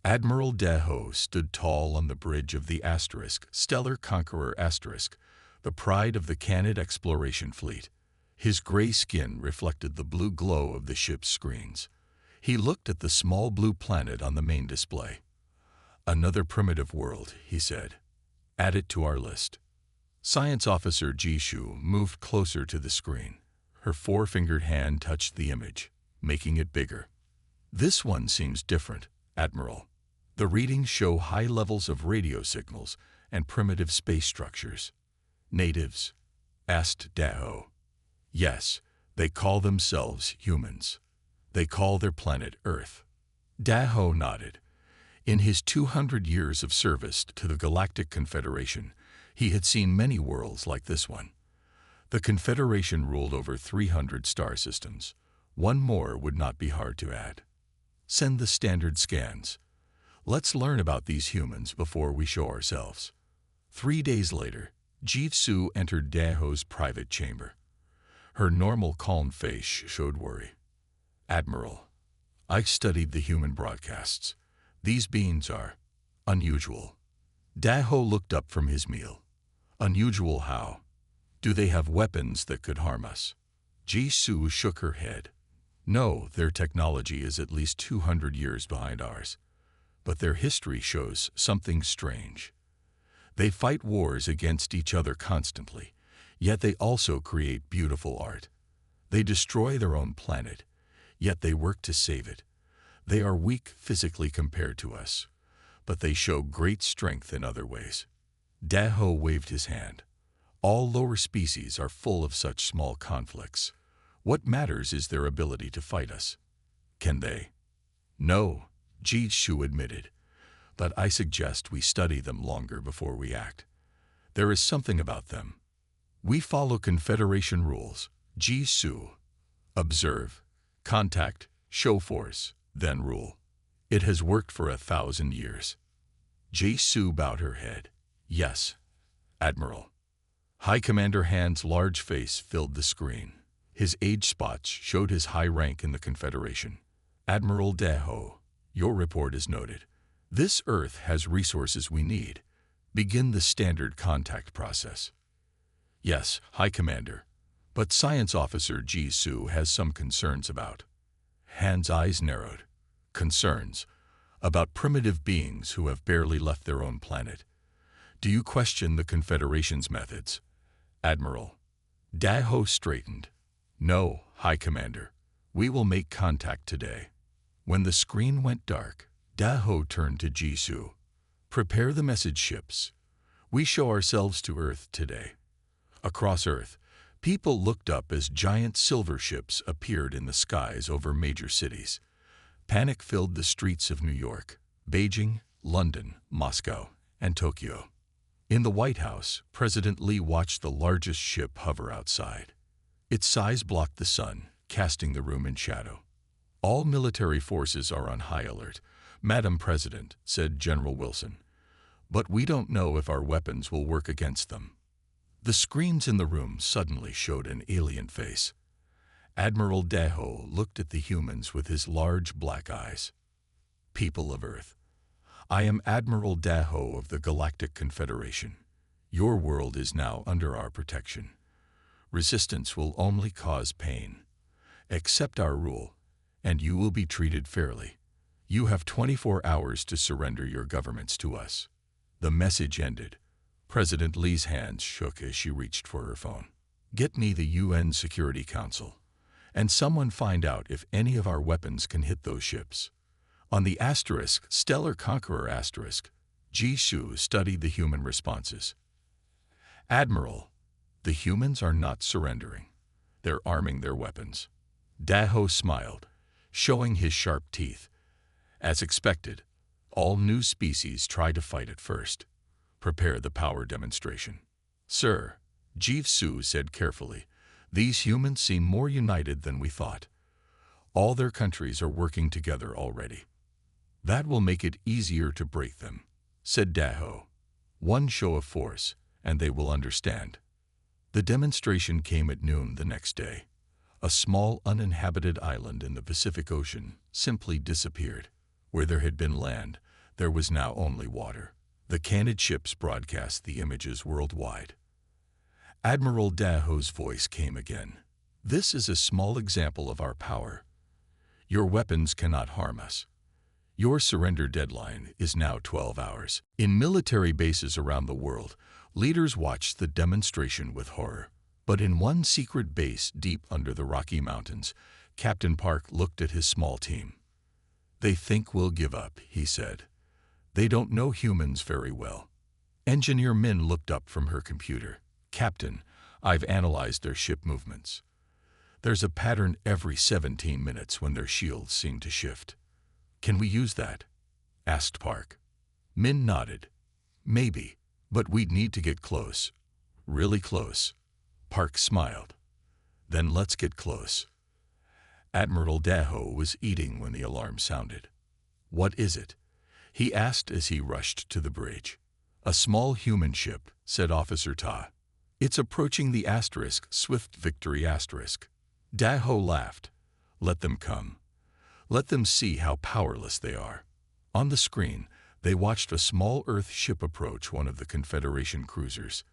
Admiral Daho stood tall on the bridge of the Stellar Conqueror the pride of the Canid exploration fleet. His gray skin reflected the blue glow of the ship's screens. He looked at the small blue planet on the main display. "Another primitive world," he said. "Add it to our list." Science Officer Jishu moved closer to the screen. Her four-fingered hand touched the image, making it bigger. "This one seems different, Admiral. The readings show high levels of radio signals and primitive space structures." "Natives?" asked Daho. "Yes, they call themselves humans. They call their planet Earth." Daho nodded. In his 200 years of service to the Galactic Confederation, he had seen many worlds like this one. The Confederation ruled over 300 star systems. One more would not be hard to add. "Send the standard scans. Let's learn about these humans before we show ourselves." 3 days later, Jisoo entered Daho's private chamber. Her normal calm face showed worry. "Admiral, I studied the human broadcasts. These beings are unusual." Daho looked up from his meal. "Unusual how? Do they have weapons that could harm us?" Jisoo shook her head. "No, their technology is at least 200 years behind ours. But their history shows something strange. They fight wars against each other constantly, yet they also create beautiful art. They destroy their own planet, yet they work to save it. They are weak physically compared to us, but they show great strength in other ways." Daho waved his hand. "All lower species are full of such small conflicts. What matters is their ability to fight us. Can they?" "No," Jisoo admitted, "but I suggest we study them longer before we act. There is something about them. We follow Confederation rules. Jisoo. Observe, contact, show force, then rule. It has worked for 1,000 years." Jisoo bowed her head. "Yes, Admiral." High Commander Han's large face filled the screen. His age spots showed his high rank in the Confederation. "Admiral Daho, your report is noted. This Earth has resources we need. Begin the standard contact process." "Yes, High Commander, but Science Officer Jisoo has some concerns about." Han's eyes narrowed. "Concerns? About primitive beings who have barely left their own planet. Do you question the Confederation's methods?" "Admiral." Daho straightened. "No, High Commander. We will make contact today." When the screen went dark, Daho turned to Jisoo. "Prepare the message ships. We show ourselves to Earth today." Across Earth, people looked up as giant silver ships appeared in the skies over major cities. Panic filled the streets of New York, Beijing, London, Moscow, and Tokyo. In the White House, President Lee watched the largest ship hover outside. Its size blocked the sun, casting the room in shadow. "All military forces are on high alert, Madam President," said General Wilson. "But we don't know if our weapons will work against them." The screens in the room suddenly showed an alien face. Admiral Daho looked at the humans with his large black eyes. "People of Earth, I am Admiral Daho of the Galactic Confederation. Your world is now under our protection. Resistance will only cause pain. Accept our rule, and you will be treated fairly. You have 24 hours to surrender your governments to us." The message ended. President Lee's hands shook as she reached for her phone. "Get me the UN Security Council, and someone find out if any of our weapons can hit those ships." On the Stellar Conqueror Jisoo studied the human responses. "Admiral, the humans are not surrendering. They're arming their weapons." Daho smiled, showing his sharp teeth. "As expected, all new species try to fight at first. Prepare the power demonstration." "Sir," Jisoo said carefully, "these humans seem more united than we thought. All their countries are working together already." "That will make it easier to break them," said Daho. "One show of force, and they will understand." The demonstration came at noon the next day. A small uninhabited island in the Pacific Ocean simply disappeared. Where there had been land, There was now only water. The canned ships broadcast the images worldwide. Admiral Daho's voice came again. "This is a small example of our power. Your weapons cannot harm us. Your surrender deadline is now 12 hours. In military bases around the world, leaders watched the demonstration with horror. But in one secret base deep under the Rocky Mountains, Captain Park looked at his small team. "They think we'll give up," he said. "They don't know humans very well." Engineer Min looked up from her computer. "Captain, I've analyzed their ship movements. There's a pattern every 17 minutes when their shields seem to shift." "Can we use that?" asked Park. Min nodded. "Maybe, but we'd need to get close. Really close." Park smiled. "Then let's get close." Admiral Daho was eating when the alarm sounded. "What is it?" he asked as he rushed to the bridge. "A small human ship," said Officer Ta. "It's approaching the asterisk, Swift Victory asterisk." Daho laughed. "Let them come. Let them see how powerless they are." On the screen, they watched a small Earth ship approach one of the Confederation cruisers.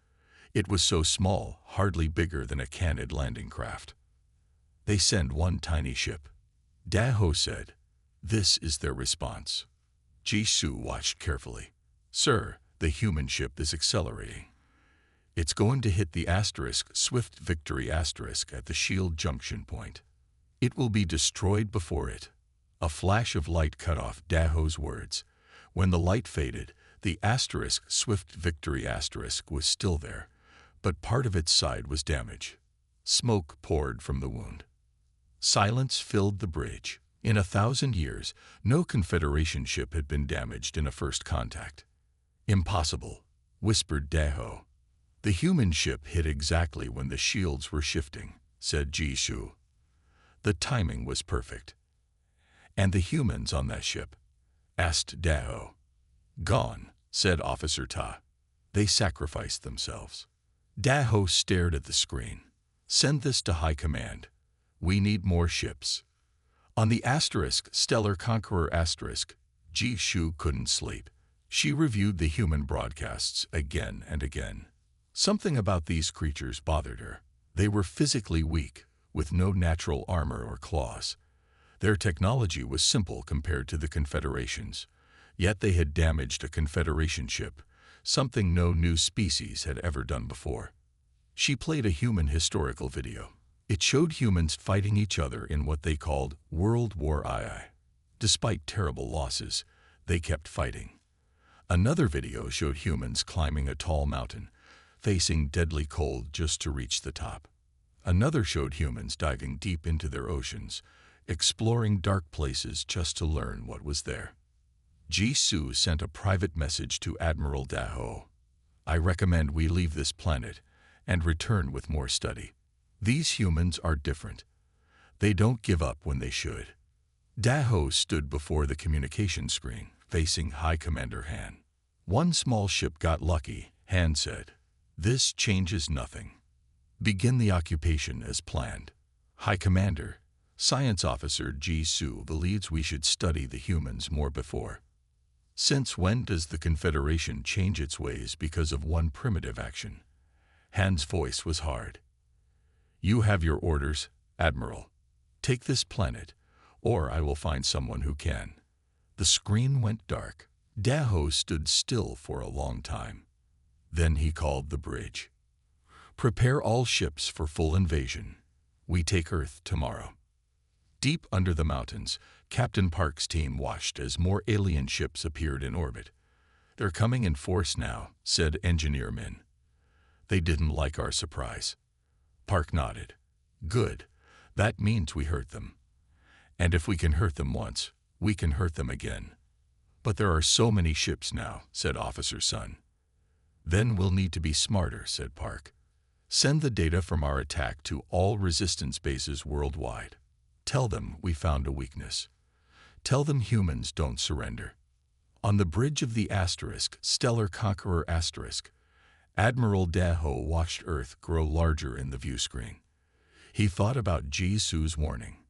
It was so small, hardly bigger than a canned landing craft. "They send one tiny ship," Daho said. "This is their response." Jisoo watched carefully. "Sir, the human ship is accelerating. It's going to hit the asterisk Swift Victory asterisk at the shield junction point. It will be destroyed before it." A flash of light cut off Daho's words. When the light faded, the asterisk Swift Victory asterisk was still there, but part of its side was damaged. Smoke poured from the wound. Silence filled the bridge. In 1,000 years, no Confederation ship had been damaged in a first contact. "Impossible," whispered Daho. "The human ship hit exactly when the shields were shifting," said Jisoo. "The timing was perfect." "And the humans on that ship?" asked Daho. "Gone," said Officer Ta. "They sacrificed themselves." Daho stared at the screen. "Send this to High Command. We need more ships." On the asterisk Stellar Conqueror asterisk, Jisoo couldn't sleep. She reviewed the human broadcasts again and again. Something about these creatures bothered her. They were physically weak, with no natural armor or claws. Their technology was simple compared to the Confederation's, yet they had damaged a Confederation ship, something no new species had ever done before. She played a human historical video. It showed humans fighting each other in what they called World War II. Despite terrible losses, they kept fighting. Another video showed humans climbing a tall mountain, facing deadly cold just to reach the top. Another showed humans diving deep into their oceans, exploring dark places just to learn what was there. Jisoo sent a private message to Admiral Daho. "I recommend we leave this planet and return with more study. These humans are different. They don't give up when they should." Daho stood before the communication screen, facing High Commander Han. "One small ship got lucky," Han said. "This changes nothing. Begin the occupation as planned." "High Commander, Science Officer Jisoo believes we should study the humans more before." "Since when does the Confederation change its ways because of one primitive action?" Han's voice was hard. "You have your orders, Admiral. Take this planet, or I will find someone who can." The screen went dark. Daho stood still for a long time. Then he called the bridge. "Prepare all ships for full invasion. We take Earth tomorrow." Deep under the mountains, Captain Park's team watched as more alien ships appeared in orbit. "They're coming in force now," said Engineer Min. "They didn't like our surprise." Park nodded. "Good. That means we hurt them. And if we can hurt them once, we can hurt them again." "But there are so many ships now," said Officer Sun. "Then we'll need to be smarter," said Park. "Send the data from our attack to all resistance bases worldwide. Tell them we found a weakness. Tell them humans don't surrender." On the bridge of the asterisk, Stellar Conqueror asterisk, Admiral Daho watched Earth grow larger in the view screen. He thought about Jisoo's warning.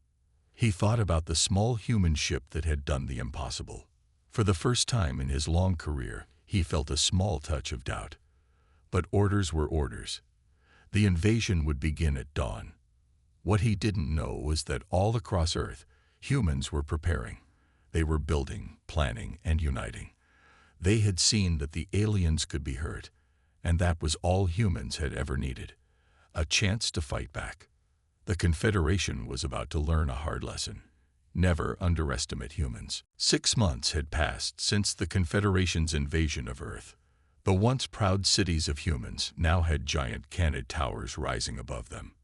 He thought about the small human ship that had done the impossible. For the first time in his long career, he felt a small touch of doubt. But orders were orders. The invasion would begin at dawn. What he didn't know was that all across Earth, humans were preparing. They were building, planning, and uniting. They had seen that the aliens could be hurt, and that was all humans had ever needed, a chance to fight back. The Confederation was about to learn a hard lesson. Never underestimate humans. 6 months had passed since the Confederation's invasion of Earth. The once proud cities of humans now had giant canid towers rising above them.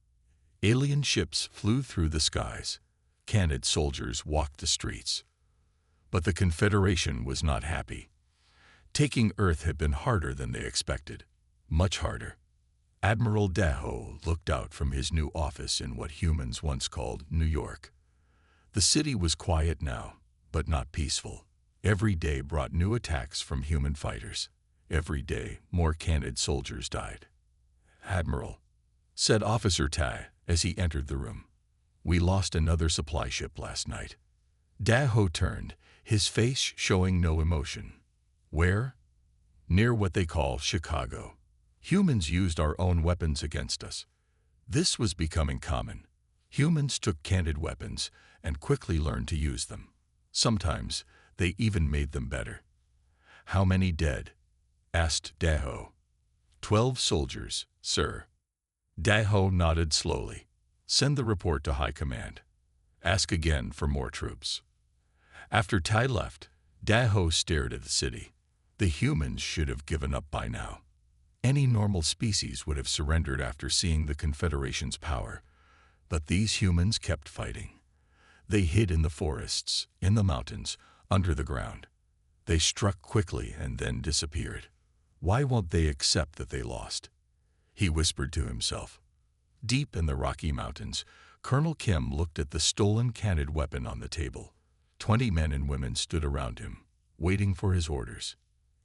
Alien ships flew through the skies. Canid soldiers walked the streets. But the Confederation was not happy. Taking Earth had been harder than they expected. Much harder. Admiral Daho looked out from his new office in what humans once called New York. The city was quiet now, but not peaceful. Every day brought new attacks from human fighters. Every day, more Canid soldiers died. "Admiral," said Officer Tai as he entered the room, "we lost another supply ship last night." Daho turned, his face showing no emotion. "Where?" "Near what they call Chicago. Humans used our own weapons against us." This was becoming common. Humans took Canid weapons and quickly learned to use them. Sometimes they even made them better. "How many dead?" asked Daho. 12 soldiers, sir." Daho nodded slowly. "Send the report to High Command. Ask again for more troops." After Tai left, Daho stared at the city. The humans should have given up by now. Any normal species would have surrendered after seeing the Confederation's power. But these humans kept fighting. They hid in the forests, in the mountains, under the ground. They struck quickly and then disappeared. Why won't they accept that they lost? He whispered to himself. Deep in the Rocky Mountains, Colonel Kim looked at the stolen Canid weapon on the table. 20 men and women stood around him, waiting for his orders.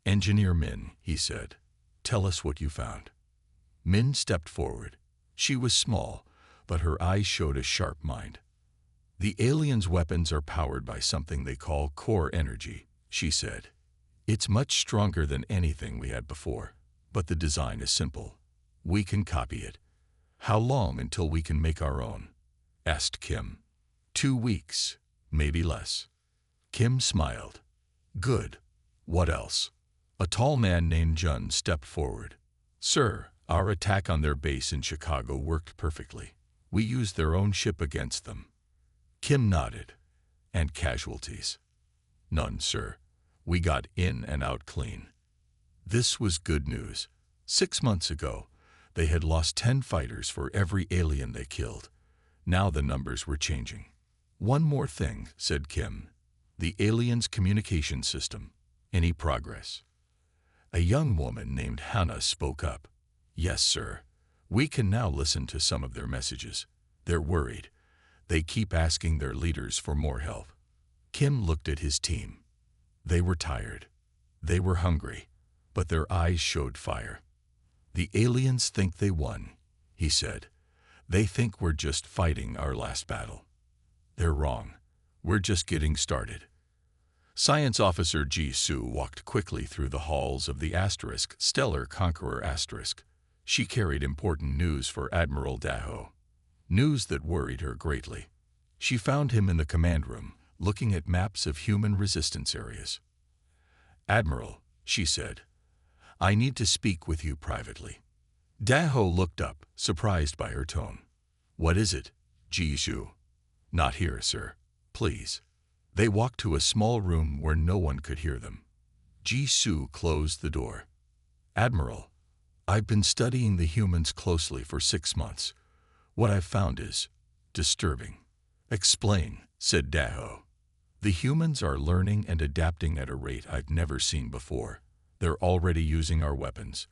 "Engineer Min," he said, "tell us what you found." Min stepped forward. She was small, but her eyes showed a sharp mind. "The aliens' weapons are powered by something they call core energy," she said. "It's much stronger than anything we had before, but the design is simple. We can copy it." "How long until we can make our own?" asked Kim. 2 weeks, maybe less." Kim smiled. "Good. What else?" A tall man named Jun stepped forward. "Sir, our attack on their base in Chicago worked perfectly. We used their own ship against them." Kim nodded. "And casualties?" "None, sir. We got in and out clean." This was good news. 6 months ago, they had lost 10 fighters for every alien they killed. Now the numbers were changing. "One more thing," said Kim. "The aliens' communication system. Any progress?" A young woman named Hannah spoke up. "Yes, sir. We can now listen to some of their messages. They're worried. They keep asking their leaders for more help." Kim looked at his team. They were tired. They were hungry, but their eyes showed fire. "The aliens think they won," he said. "They think we're just fighting our last battle. They're wrong. We're just getting started." Science Officer Ji-Soo walked quickly through the halls of the Stellar Conqueror *. She carried important news for Admiral Daho. News that worried her greatly. She found him in the command room, looking at maps of human resistance areas. "Admiral," she said, "I need to speak with you privately." Daho looked up, surprised by her tone. "What is it, Ji-Soo?" "Not here, sir. Please." They walked to a small room where no one could hear them. Ji-Soo closed the door. "Admiral, I've been studying the humans closely for 6 months. What I've found is disturbing." "Explain," said Daho. "The humans are learning and adapting at a rate I've never seen before. They're already using our weapons.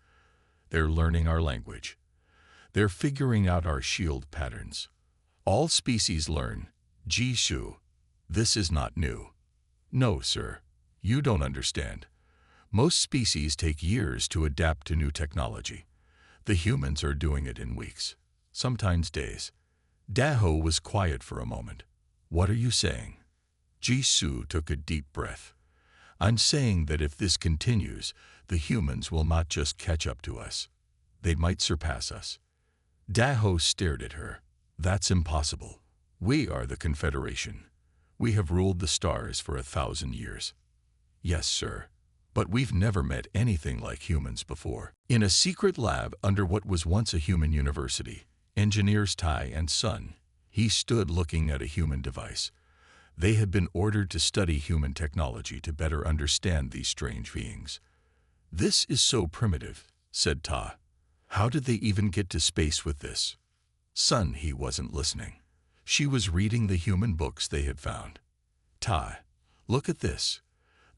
They're learning our language. They're figuring out our shield patterns. All species learn, Ji-Soo. This is not new." "No, sir. You don't understand. Most species take years to adapt to new technology. The humans are doing it in weeks, sometimes days." Daho was quiet for a moment. "What are you saying?" Ji-Soo took a deep breath. I'm saying that if this continues, the humans will not just catch up to us. They might surpass us. Daho stared at her. That's impossible. We are the Confederation. We have ruled the stars for 1,000 years. Yes, sir. But we've never met anything like humans before. In a secret lab under what was once a human university, engineers Tai and Sun, he stood looking at a human device. They had been ordered to study human technology to better understand these strange beings. This is so primitive, said Ta. How did they even get to space with this? Sun, he wasn't listening. She was reading the human books they had found. Ta, look at this.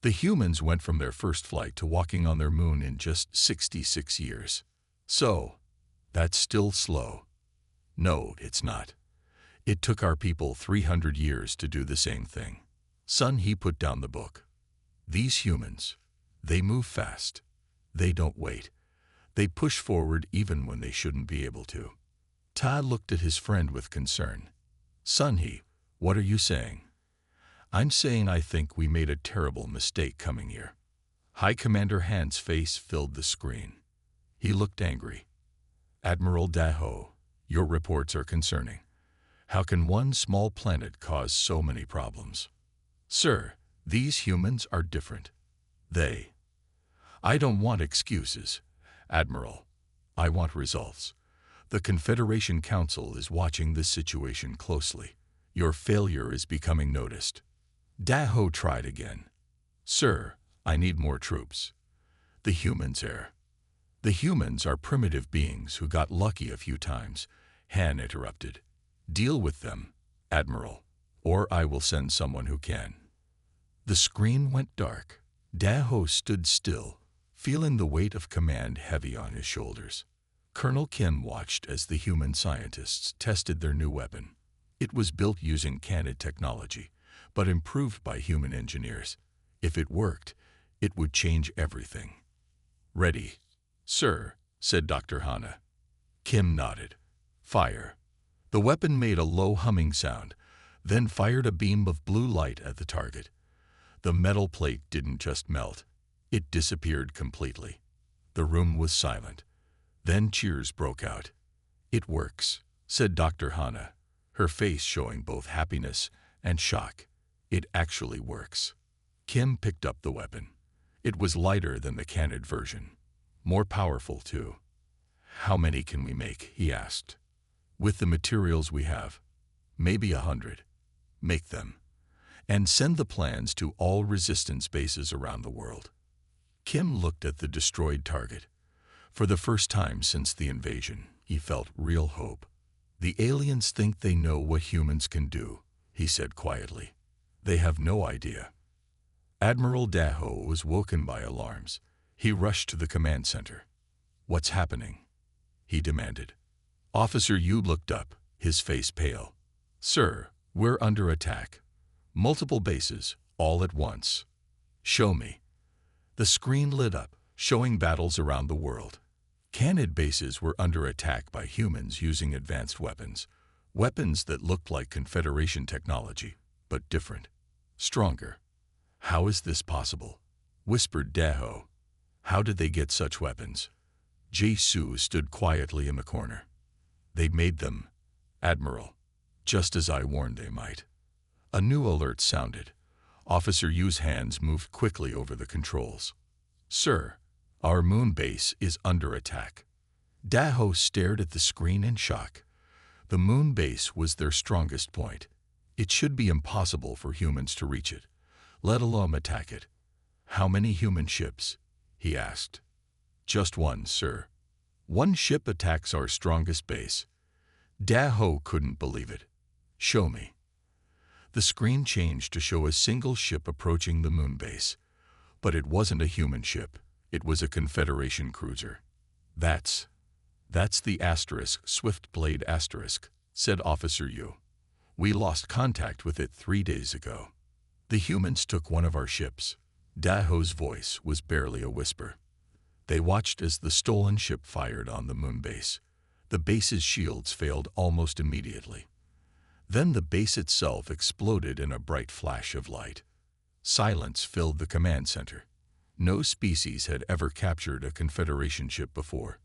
The humans went from their first flight to walking on their moon in just 66 years. So, that's still slow. No, it's not. It took our people 300 years to do the same thing. Son, he put down the book. These humans, they move fast. They don't wait. They push forward even when they shouldn't be able to. Ta looked at his friend with concern. Son, what are you saying? I'm saying I think we made a terrible mistake coming here. High Commander Han's face filled the screen. He looked angry. Admiral Daho, your reports are concerning. How can one small planet cause so many problems? Sir, these humans are different. I don't want excuses, Admiral. I want results. The Confederation Council is watching this situation closely. Your failure is becoming noticed. Daho tried again. Sir, I need more troops. The humans are primitive beings who got lucky a few times, Han interrupted. Deal with them, Admiral, or I will send someone who can. The screen went dark. Daho stood still, feeling the weight of command heavy on his shoulders. Colonel Kim watched as the human scientists tested their new weapon. It was built using Canid technology, but improved by human engineers. If it worked, it would change everything. Ready, sir, said Dr. Hana. Kim nodded. Fire. The weapon made a low humming sound, then fired a beam of blue light at the target. The metal plate didn't just melt, it disappeared completely. The room was silent. Then cheers broke out. It works, said Dr. Hana, her face showing both happiness and shock. It actually works. Kim picked up the weapon. It was lighter than the Canid version. More powerful, too. How many can we make? He asked. With the materials we have, maybe 100. Make them. And send the plans to all resistance bases around the world. Kim looked at the destroyed target. For the first time since the invasion, he felt real hope. The aliens think they know what humans can do, he said quietly. They have no idea. Admiral Daho was woken by alarms. He rushed to the command center. What's happening? He demanded. Officer Yu looked up, his face pale. Sir, we're under attack. Multiple bases, all at once. Show me. The screen lit up, showing battles around the world. Canid bases were under attack by humans using advanced weapons. Weapons that looked like Confederation technology, but different. Stronger. How is this possible? Whispered Daho. How did they get such weapons? Jae-Soo stood quietly in the corner. They made them, Admiral, just as I warned they might. A new alert sounded. Officer Yu's hands moved quickly over the controls. Sir, our moon base is under attack. Daho stared at the screen in shock. The moon base was their strongest point. It should be impossible for humans to reach it, let alone attack it. How many human ships? He asked. Just one, sir. One ship attacks our strongest base. Daho couldn't believe it. Show me. The screen changed to show a single ship approaching the moon base. But it wasn't a human ship. It was a Confederation cruiser. That's the Swift-Blade Asterisk, said Officer Yu. We lost contact with it 3 days ago. The humans took one of our ships. Daho's voice was barely a whisper. They watched as the stolen ship fired on the moon base. The base's shields failed almost immediately. Then the base itself exploded in a bright flash of light. Silence filled the command center. No species had ever captured a Confederation ship before.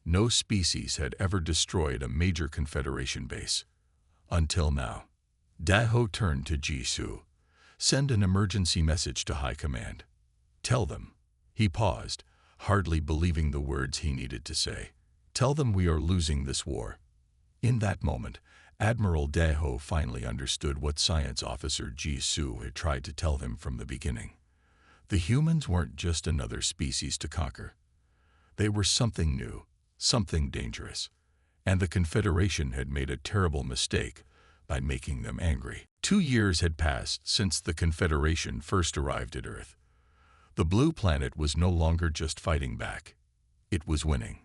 No species had ever destroyed a major Confederation base. Until now. Daho turned to Jisoo. Send an emergency message to High Command. Tell them. He paused, hardly believing the words he needed to say. Tell them we are losing this war. In that moment, Admiral Daho finally understood what Science Officer Jisoo had tried to tell him from the beginning. The humans weren't just another species to conquer. They were something new, something dangerous, and the Confederation had made a terrible mistake by making them angry. 2 years had passed since the Confederation first arrived at Earth. The blue planet was no longer just fighting back. It was winning.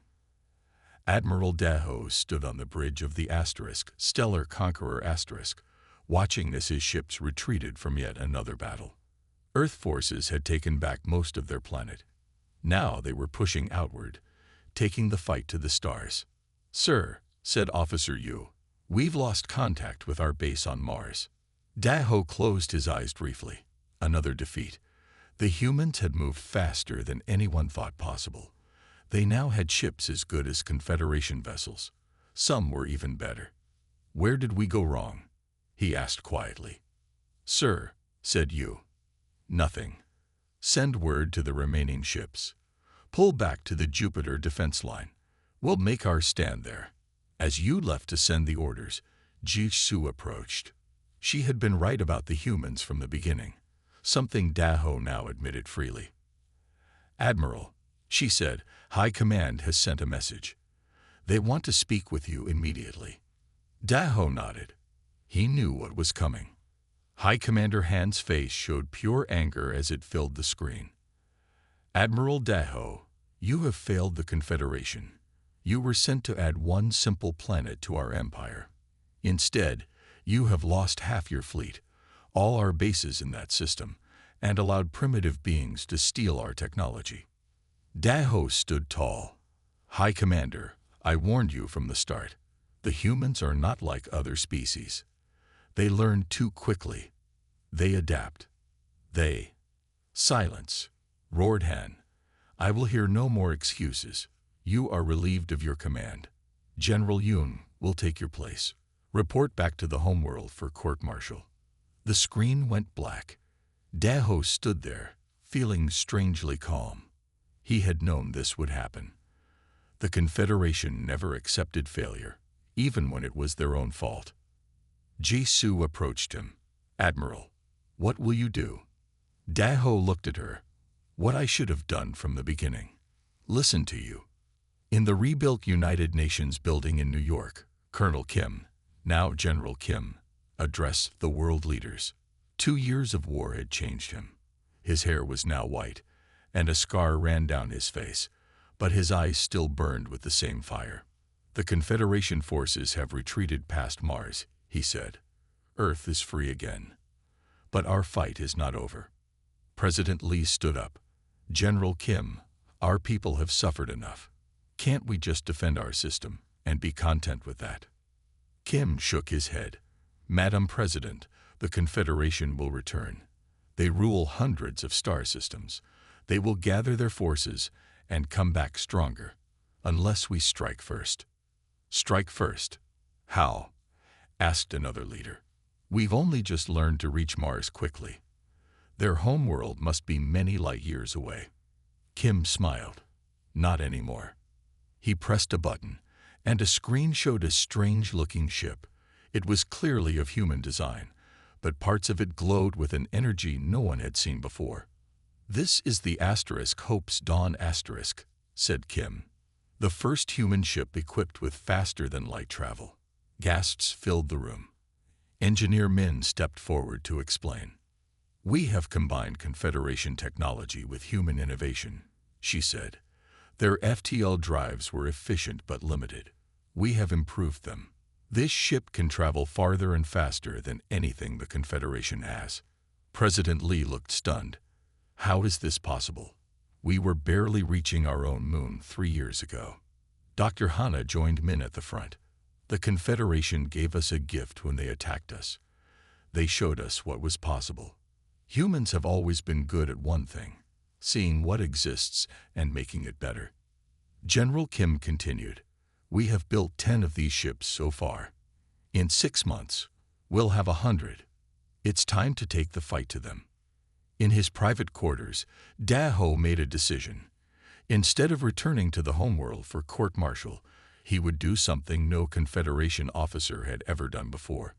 Admiral Daho stood on the bridge of the Asterisk, Stellar Conqueror Asterisk, watching as his ships retreated from yet another battle. Earth forces had taken back most of their planet. Now they were pushing outward, taking the fight to the stars. Sir, said Officer Yu, we've lost contact with our base on Mars. Daho closed his eyes briefly. Another defeat. The humans had moved faster than anyone thought possible. They now had ships as good as Confederation vessels. Some were even better. Where did we go wrong? He asked quietly. Sir, said Yu. Nothing. Send word to the remaining ships. Pull back to the Jupiter defense line. We'll make our stand there. As Yu left to send the orders, Jisoo approached. She had been right about the humans from the beginning, something Daho now admitted freely. Admiral, she said, High Command has sent a message. They want to speak with you immediately. Daho nodded. He knew what was coming. High Commander Han's face showed pure anger as it filled the screen. Admiral Daho, you have failed the Confederation. You were sent to add one simple planet to our empire. Instead, you have lost half your fleet, all our bases in that system, and allowed primitive beings to steal our technology. Daho stood tall. High Commander, I warned you from the start. The humans are not like other species. They learn too quickly. They adapt. Silence, roared Han. I will hear no more excuses. You are relieved of your command. General Yoon will take your place. Report back to the homeworld for court-martial. The screen went black. Daho stood there, feeling strangely calm. He had known this would happen. The Confederation never accepted failure, even when it was their own fault. Jisoo approached him. Admiral, what will you do? Daho looked at her. What I should have done from the beginning. Listen to you. In the rebuilt United Nations building in New York, Colonel Kim, now General Kim, addressed the world leaders. 2 years of war had changed him. His hair was now white, and a scar ran down his face, but his eyes still burned with the same fire. The Confederation forces have retreated past Mars, he said. Earth is free again. But our fight is not over. President Lee stood up. General Kim, our people have suffered enough. Can't we just defend our system and be content with that? Kim shook his head. Madam President, the Confederation will return. They rule hundreds of star systems. They will gather their forces and come back stronger, unless we strike first. Strike first? How? Asked another leader. We've only just learned to reach Mars quickly. Their homeworld must be many light years away. Kim smiled. Not anymore. He pressed a button, and a screen showed a strange-looking ship. It was clearly of human design, but parts of it glowed with an energy no one had seen before. This is the Asterisk Hope's Dawn Asterisk, said Kim. The first human ship equipped with faster-than-light travel. Gasps filled the room. Engineer Min stepped forward to explain. We have combined Confederation technology with human innovation, she said. Their FTL drives were efficient but limited. We have improved them. This ship can travel farther and faster than anything the Confederation has. President Lee looked stunned. How is this possible? We were barely reaching our own moon 3 years ago. Dr. Hana joined Min at the front. The Confederation gave us a gift when they attacked us. They showed us what was possible. Humans have always been good at one thing, seeing what exists and making it better. General Kim continued, "We have built 10 of these ships so far. In 6 months, we'll have 100. It's time to take the fight to them." In his private quarters, Daho made a decision. Instead of returning to the homeworld for court-martial, he would do something no Confederation officer had ever done before.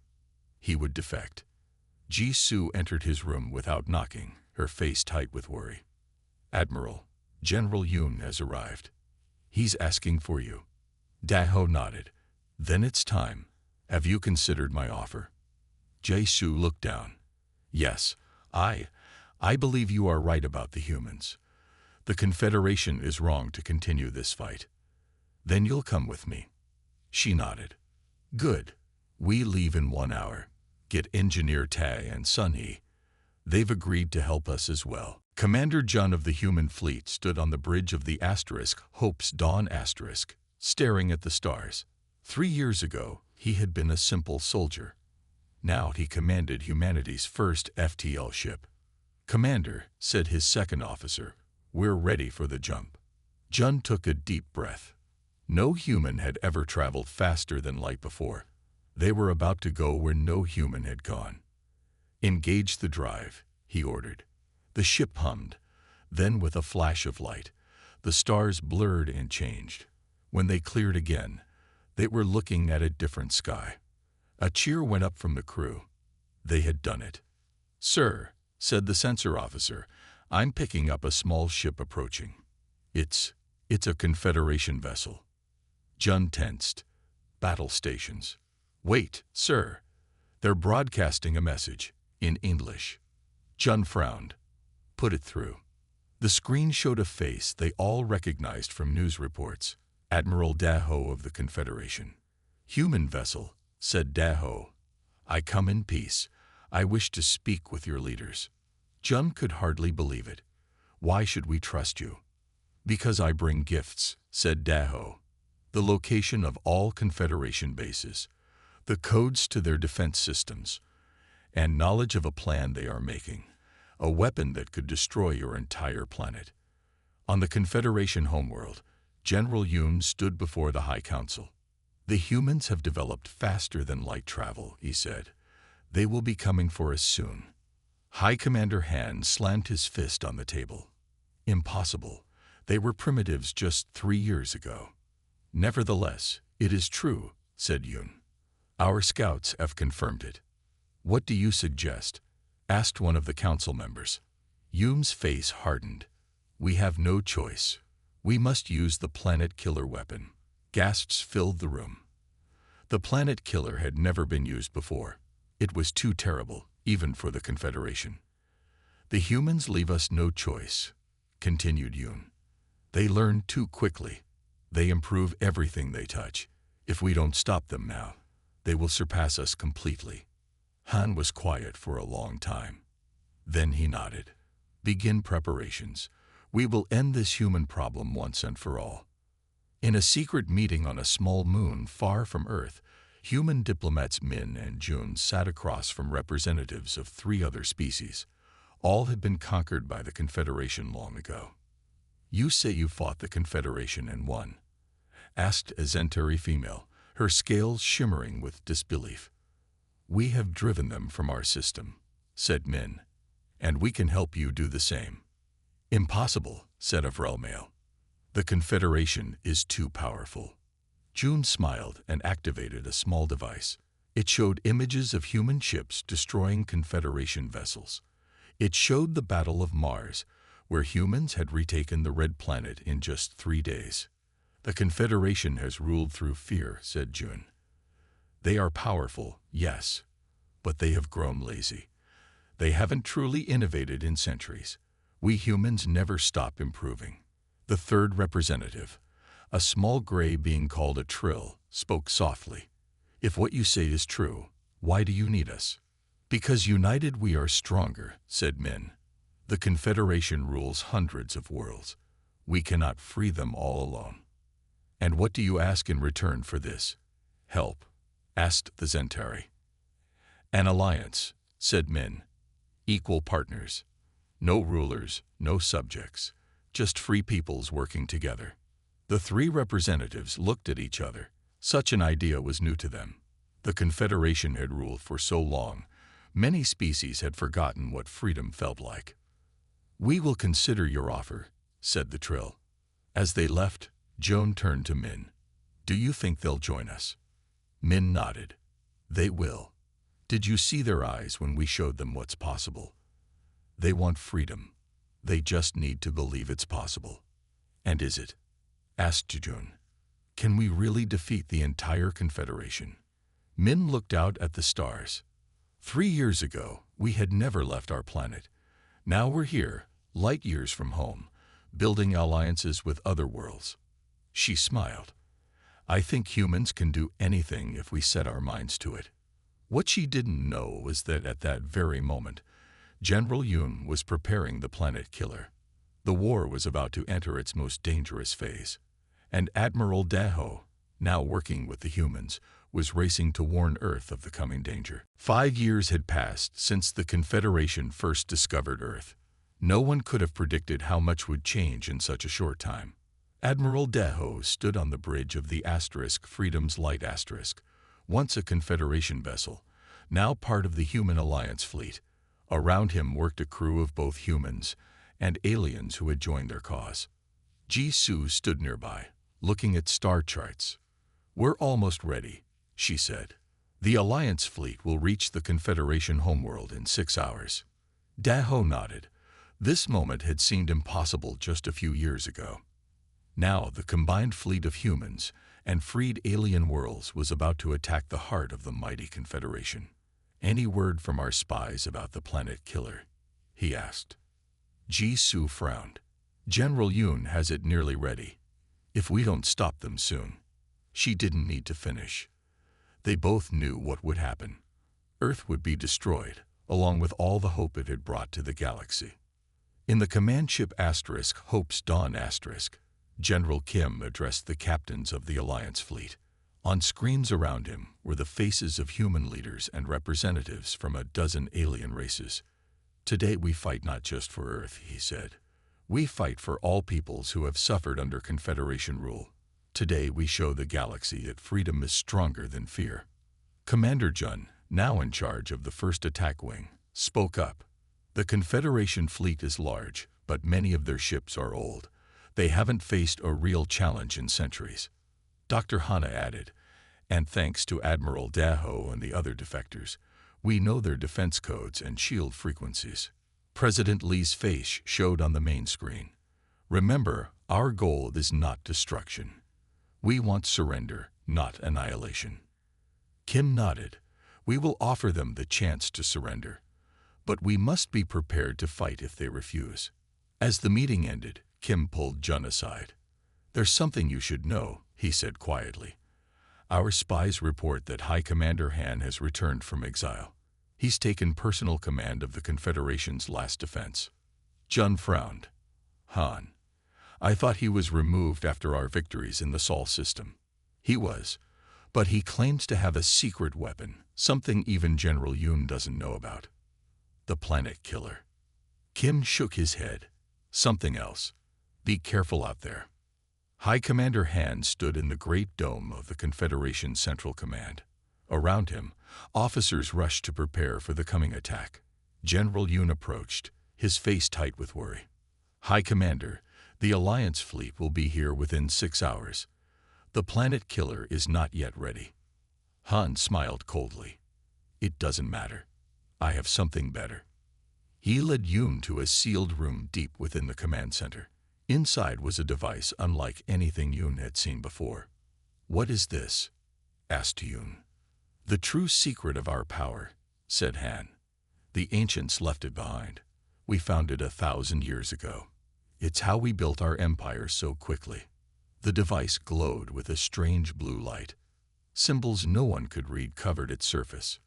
He would defect. Ji-Soo entered his room without knocking, her face tight with worry. "Admiral, General Yoon has arrived. He's asking for you." Daho nodded. "Then it's time. Have you considered my offer?" Ji-Soo looked down. "Yes, I believe you are right about the humans. The Confederation is wrong to continue this fight. Then you'll come with me." She nodded. "Good. We leave in 1 hour. Get Engineer Tae and Sun Hee. They've agreed to help us as well." Commander Jun of the human fleet stood on the bridge of the Hope's Dawn staring at the stars. 3 years ago, he had been a simple soldier. Now he commanded humanity's first FTL ship. "Commander," said his second officer, "we're ready for the jump." Jun took a deep breath. No human had ever traveled faster than light before. They were about to go where no human had gone. "Engage the drive," he ordered. The ship hummed. Then, with a flash of light, the stars blurred and changed. When they cleared again, they were looking at a different sky. A cheer went up from the crew. They had done it. "Sir," said the sensor officer, "I'm picking up a small ship approaching. It's a Confederation vessel." Jun tensed. "Battle stations." "Wait, sir. They're broadcasting a message in English." Jun frowned. "Put it through." The screen showed a face they all recognized from news reports. Admiral Daho of the Confederation. "Human vessel," said Daho. "I come in peace. I wish to speak with your leaders." Jun could hardly believe it. "Why should we trust you?" "Because I bring gifts," said Daho. "The location of all Confederation bases, the codes to their defense systems, and knowledge of a plan they are making, a weapon that could destroy your entire planet." On the Confederation homeworld, General Yoon stood before the High Council. "The humans have developed faster than light travel," he said. "They will be coming for us soon." High Commander Han slammed his fist on the table. "Impossible. They were primitives just 3 years ago." "Nevertheless, it is true," said Yoon. "Our scouts have confirmed it." "What do you suggest?" asked one of the council members. Yoon's face hardened. "We have no choice. We must use the planet killer weapon." Gasps filled the room. The planet killer had never been used before. It was too terrible, even for the Confederation. "The humans leave us no choice," continued Yoon. "They learn too quickly. They improve everything they touch. If we don't stop them now, they will surpass us completely." Han was quiet for a long time. Then he nodded. "Begin preparations. We will end this human problem once and for all." In a secret meeting on a small moon far from Earth, human diplomats Min and Jun sat across from representatives of 3 other species. All had been conquered by the Confederation long ago. "You say you fought the Confederation and won?" asked a Zentari female, her scales shimmering with disbelief. "We have driven them from our system," said Min, "and we can help you do the same." "Impossible," said a Vrel male. "The Confederation is too powerful." June smiled and activated a small device. It showed images of human ships destroying Confederation vessels. It showed the Battle of Mars, where humans had retaken the Red Planet in just 3 days. "The Confederation has ruled through fear," said June. "They are powerful, yes, but they have grown lazy. They haven't truly innovated in centuries. We humans never stop improving." The third representative, a small gray being called a Trill, spoke softly. "If what you say is true, why do you need us?" "Because united we are stronger," said Min. "The Confederation rules hundreds of worlds. We cannot free them all alone." "And what do you ask in return for this?" "Help," asked the Zentari. "An alliance," said Min. Equal partners. No rulers, no subjects. Just free peoples working together. The three representatives looked at each other. Such an idea was new to them. The Confederation had ruled for so long, many species had forgotten what freedom felt like. "We will consider your offer," said the Trill. As they left, Joan turned to Min. "Do you think they'll join us?" Min nodded. "They will. Did you see their eyes when we showed them what's possible? They want freedom. They just need to believe it's possible." "And is it?" asked Joan. "Can we really defeat the entire Confederation?" Min looked out at the stars. 3 years ago, we had never left our planet. Now we're here, light years from home, building alliances with other worlds. She smiled. "I think humans can do anything if we set our minds to it." What she didn't know was that at that very moment, General Yoon was preparing the planet killer. The war was about to enter its most dangerous phase, and Admiral Daho, now working with the humans, was racing to warn Earth of the coming danger. 5 years had passed since the Confederation first discovered Earth. No one could have predicted how much would change in such a short time. Admiral Daho stood on the bridge of the Freedom's Light once a Confederation vessel, now part of the Human Alliance fleet. Around him worked a crew of both humans and aliens who had joined their cause. Jisoo stood nearby, looking at star charts. "We're almost ready," she said. "The Alliance fleet will reach the Confederation homeworld in 6 hours." Daho nodded. This moment had seemed impossible just a few years ago. Now the combined fleet of humans and freed alien worlds was about to attack the heart of the mighty Confederation. "Any word from our spies about the planet killer?" he asked. Jisoo frowned. "General Yoon has it nearly ready. If we don't stop them soon." She didn't need to finish. They both knew what would happen. Earth would be destroyed, along with all the hope it had brought to the galaxy. In the command ship Hope's Dawn General Kim addressed the captains of the Alliance fleet. On screens around him were the faces of human leaders and representatives from a dozen alien races. "Today we fight not just for Earth," he said. "We fight for all peoples who have suffered under Confederation rule. Today we show the galaxy that freedom is stronger than fear." Commander Jun, now in charge of the first attack wing, spoke up. "The Confederation fleet is large, but many of their ships are old. They haven't faced a real challenge in centuries." Dr. Hana added, "And thanks to Admiral Daho and the other defectors, we know their defense codes and shield frequencies." President Lee's face showed on the main screen. "Remember, our goal is not destruction. We want surrender, not annihilation." Kim nodded. "We will offer them the chance to surrender. But we must be prepared to fight if they refuse." As the meeting ended, Kim pulled Jun aside. "There's something you should know," he said quietly. "Our spies report that High Commander Han has returned from exile. He's taken personal command of the Confederation's last defense." Jun frowned. "Han? I thought he was removed after our victories in the Sol system." "He was, but he claims to have a secret weapon, something even General Yoon doesn't know about. The planet killer." Kim shook his head. "Something else. Be careful out there." High Commander Han stood in the great dome of the Confederation Central Command. Around him, officers rushed to prepare for the coming attack. General Yoon approached, his face tight with worry. "High Commander, the Alliance fleet will be here within 6 hours. The planet killer is not yet ready." Han smiled coldly. "It doesn't matter. I have something better." He led Yoon to a sealed room deep within the command center. Inside was a device unlike anything Yoon had seen before. "What is this?" asked Yoon. "The true secret of our power," said Han. "The ancients left it behind. We found it 1,000 years ago. It's how we built our empire so quickly." The device glowed with a strange blue light. Symbols no one could read covered its surface.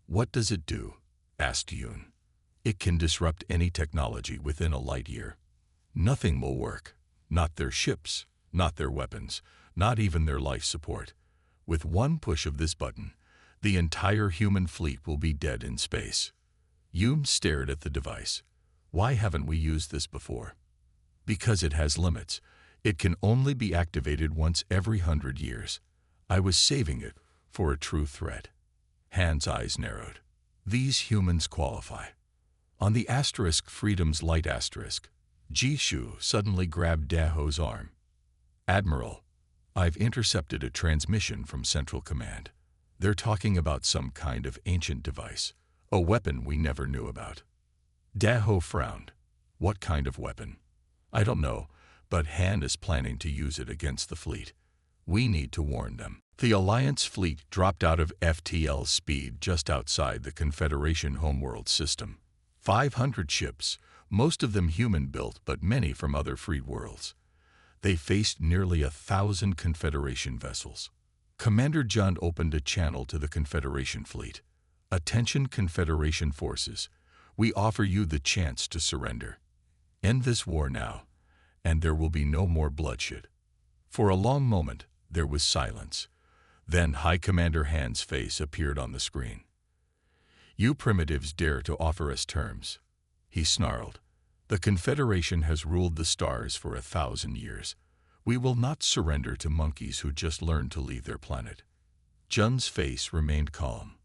"What does it do?" asked Yoon. "It can disrupt any technology within a light year. Nothing will work. Not their ships, not their weapons, not even their life support. With one push of this button, the entire human fleet will be dead in space." Hume stared at the device. Why haven't we used this before? Because it has limits. It can only be activated once every 100 years. I was saving it for a true threat. Han's eyes narrowed. These humans qualify. On the asterisk Freedom's light asterisk, Jishu suddenly grabbed Daho's arm. Admiral, I've intercepted a transmission from Central Command. They're talking about some kind of ancient device, a weapon we never knew about. Daho frowned. What kind of weapon? I don't know, but Han is planning to use it against the fleet. We need to warn them. The Alliance fleet dropped out of FTL speed just outside the Confederation homeworld system. 500 ships, most of them human-built but many from other freed worlds. They faced nearly 1,000 Confederation vessels. Commander Jun opened a channel to the Confederation fleet. Attention Confederation forces. We offer you the chance to surrender. End this war now, and there will be no more bloodshed. For a long moment, there was silence. Then High Commander Han's face appeared on the screen. You primitives dare to offer us terms, he snarled. The Confederation has ruled the stars for 1,000 years. We will not surrender to monkeys who just learned to leave their planet. Jun's face remained calm.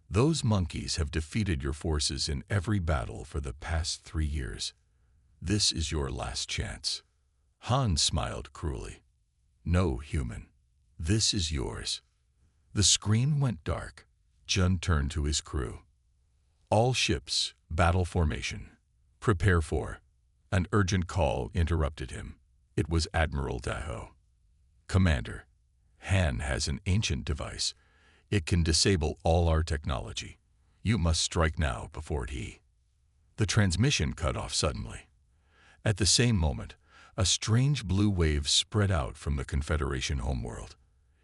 Those monkeys have defeated your forces in every battle for the past 3 years. This is your last chance. Han smiled cruelly. No, human. This is yours. The screen went dark. Jun turned to his crew. All ships, battle formation. Prepare for. An urgent call interrupted him. It was Admiral Daho. Commander, Han has an ancient device. It can disable all our technology. You must strike now before he. The transmission cut off suddenly. At the same moment, a strange blue wave spread out from the Confederation homeworld.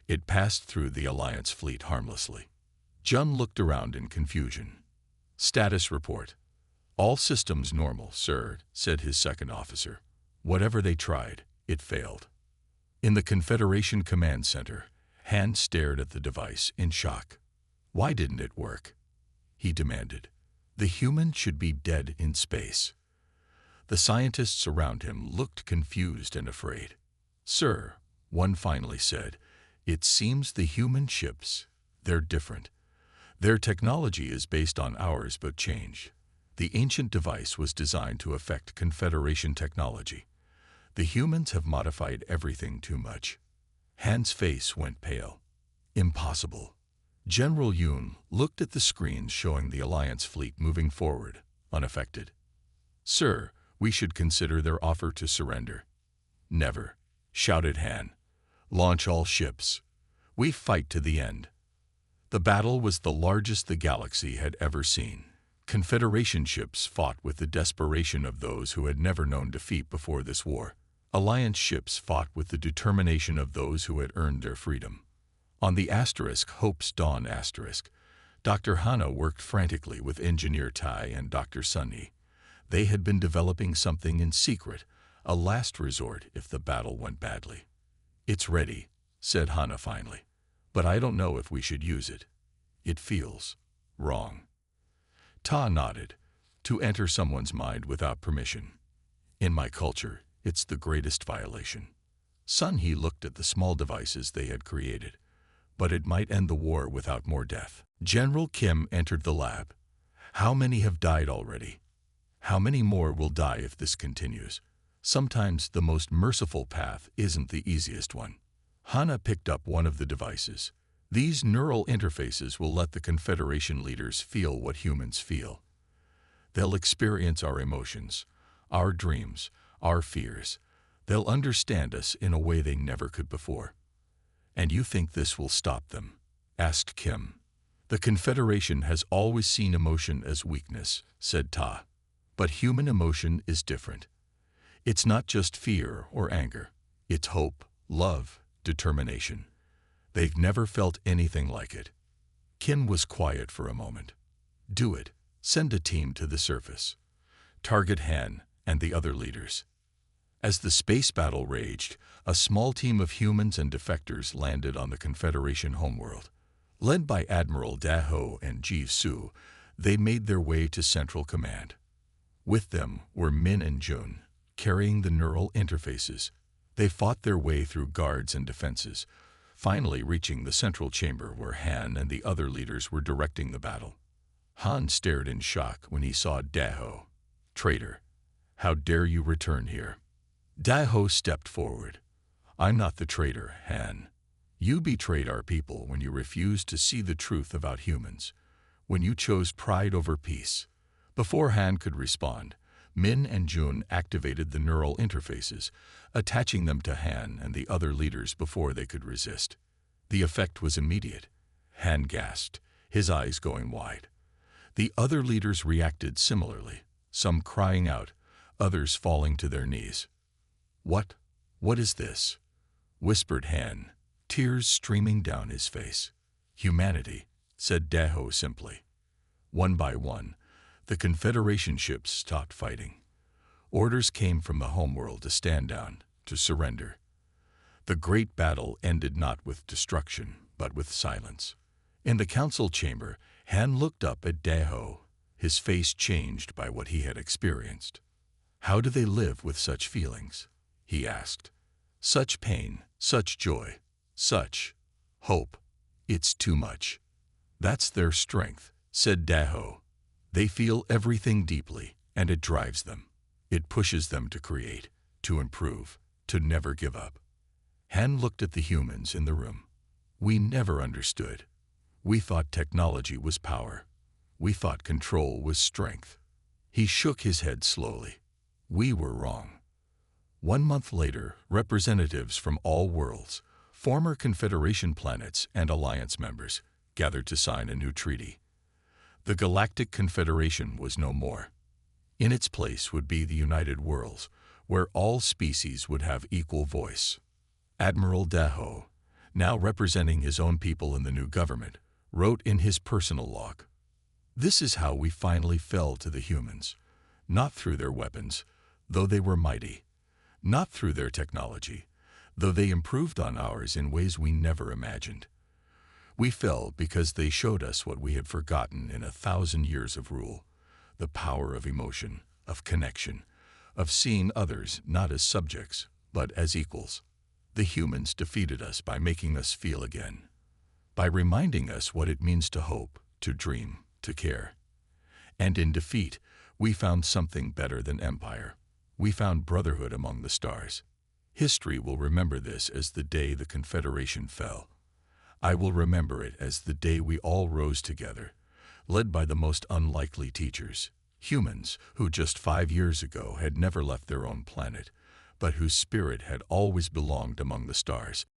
It passed through the Alliance fleet harmlessly. Jun looked around in confusion. Status report. All systems normal, sir, said his second officer. Whatever they tried, it failed. In the Confederation Command Center, Han stared at the device in shock. Why didn't it work? He demanded. The human should be dead in space. The scientists around him looked confused and afraid. Sir, one finally said, it seems the human ships, they're different. Their technology is based on ours but changed. The ancient device was designed to affect Confederation technology. The humans have modified everything too much. Han's face went pale. Impossible. General Yoon looked at the screens showing the Alliance fleet moving forward, unaffected. Sir, we should consider their offer to surrender. Never, shouted Han. Launch all ships. We fight to the end. The battle was the largest the galaxy had ever seen. Confederation ships fought with the desperation of those who had never known defeat before this war. Alliance ships fought with the determination of those who had earned their freedom. On the asterisk Hope's Dawn asterisk, Dr. Hana worked frantically with Engineer Tai and Dr. Sunny. They had been developing something in secret, a last resort if the battle went badly. It's ready, said Hana finally, but I don't know if we should use it. It feels wrong. Ta nodded. To enter someone's mind without permission. In my culture, it's the greatest violation. Sun He looked at the small devices they had created. But it might end the war without more death. General Kim entered the lab. How many have died already? How many more will die if this continues? Sometimes the most merciful path isn't the easiest one. Hana picked up one of the devices. These neural interfaces will let the Confederation leaders feel what humans feel. They'll experience our emotions, our dreams, our fears. They'll understand us in a way they never could before. And you think this will stop them? Asked Kim. The Confederation has always seen emotion as weakness, said Ta. But human emotion is different. It's not just fear or anger. It's hope, love, determination. They've never felt anything like it. Kim was quiet for a moment. Do it. Send a team to the surface. Target Han and the other leaders. As the space battle raged, a small team of humans and defectors landed on the Confederation homeworld. Led by Admiral Daho and Ji Su, They made their way to Central Command. With them were Min and Jun, carrying the neural interfaces. They fought their way through guards and defenses, finally reaching the central chamber where Han and the other leaders were directing the battle. Han stared in shock when he saw Daho. "Traitor, how dare you return here?" Daho stepped forward. "I'm not the traitor, Han. You betrayed our people when you refused to see the truth about humans, when you chose pride over peace." Before Han could respond, Min and Jun activated the neural interfaces, attaching them to Han and the other leaders before they could resist. The effect was immediate. Han gasped, his eyes going wide. The other leaders reacted similarly, some crying out, others falling to their knees. What is this?" whispered Han, tears streaming down his face. "Humanity," said Daho simply. One by one, the Confederation ships stopped fighting. Orders came from the homeworld to stand down, to surrender. The great battle ended not with destruction, but with silence. In the council chamber, Han looked up at Daho, his face changed by what he had experienced. "How do they live with such feelings?" he asked. "Such pain, such joy, such hope. It's too much." "That's their strength," said Daho. "They feel everything deeply, and it drives them. It pushes them to create, to improve, to never give up." Han looked at the humans in the room. "We never understood. We thought technology was power. We thought control was strength." He shook his head slowly. "We were wrong." 1 month later, representatives from all worlds, former Confederation planets and Alliance members, gathered to sign a new treaty. The Galactic Confederation was no more. In its place would be the United Worlds, where all species would have equal voice. Admiral Daho, now representing his own people in the new government, wrote in his personal log, "This is how we finally fell to the humans, not through their weapons, though they were mighty, not through their technology, though they improved on ours in ways we never imagined. We fell because they showed us what we had forgotten in 1,000 years of rule, the power of emotion, of connection, of seeing others not as subjects, but as equals. The humans defeated us by making us feel again, by reminding us what it means to hope, to dream, to care. And in defeat, we found something better than empire. We found brotherhood among the stars. History will remember this as the day the Confederation fell. I will remember it as the day we all rose together, led by the most unlikely teachers, humans who just 5 years ago had never left their own planet, but whose spirit had always belonged among the stars.